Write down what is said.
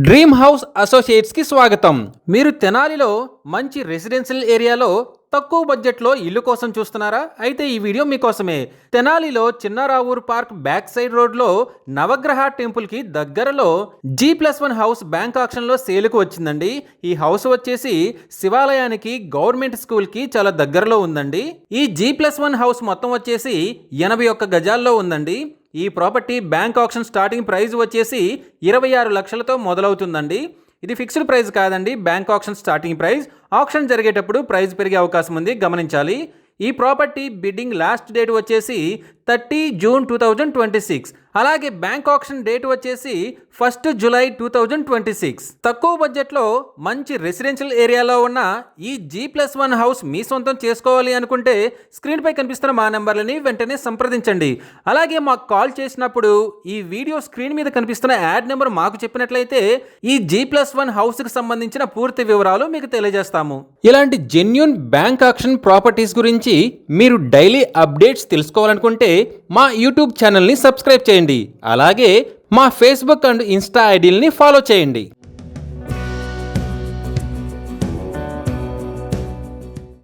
Dream house associates కి స్వాగతం. మీరు తెనాలిలో మంచి రెసిడెన్షియల్ ఏరియాలో తక్కువ బడ్జెట్లో ఇల్లు కోసం చూస్తున్నారా? అయితే ఈ వీడియో మీకోసమే. తెనాలిలో చిన్నారావూర్ పార్క్ బ్యాక్ సైడ్ రోడ్లో నవగ్రహ టెంపుల్కి దగ్గరలో G+1 హౌస్ బ్యాంక్ ఆక్షన్లో సేలుకు వచ్చిందండి. ఈ హౌస్ వచ్చేసి శివాలయానికి గవర్నమెంట్ స్కూల్కి చాలా దగ్గరలో ఉందండి. ఈ G+1 హౌస్ మొత్తం వచ్చేసి 81 గజాల్లో ఉందండి. ఈ property bank auction starting price వచ్చేసి 26 లక్షలతో మొదలవుతుందండి. ఇది ఫిక్స్డ్ ప్రైస్ కాదండి, bank auction starting price. Auction జరిగేటప్పుడు ప్రైస్ పెరిగే అవకాశం ఉంది, గమనించాలి. ఈ ప్రాపర్టీ బిడ్డింగ్ లాస్ట్ డేట్ వచ్చేసి 30 జూన్ 2026. అలాగే బ్యాంక్ ఆక్షన్ డేట్ వచ్చేసి 1 జూలై 2026. తక్కువ బడ్జెట్లో మంచి రెసిడెన్షియల్ ఏరియాలో ఉన్న ఈ G+1 హౌస్ మీ సొంతం చేసుకోవాలి అనుకుంటే స్క్రీన్పై కనిపిస్తున్న మా నెంబర్లని వెంటనే సంప్రదించండి. అలాగే మాకు కాల్ చేసినప్పుడు ఈ వీడియో స్క్రీన్ మీద కనిపిస్తున్న యాడ్ నెంబర్ మాకు చెప్పినట్లయితే ఈ G+1 హౌస్కి సంబంధించిన పూర్తి వివరాలు మీకు తెలియజేస్తాము. ఇలాంటి జెన్యూన్ బ్యాంక్ ఆక్షన్ ప్రాపర్టీస్ గురించి మీరు డైలీ అప్డేట్స్ తెలుసుకోవాలనుకుంటే మా యూట్యూబ్ ఛానల్ని సబ్స్క్రైబ్ చేయండి. అలాగే మా ఫేస్బుక్ అండ్ ఇన్స్టా ఐడీలని ఫాలో చేయండి.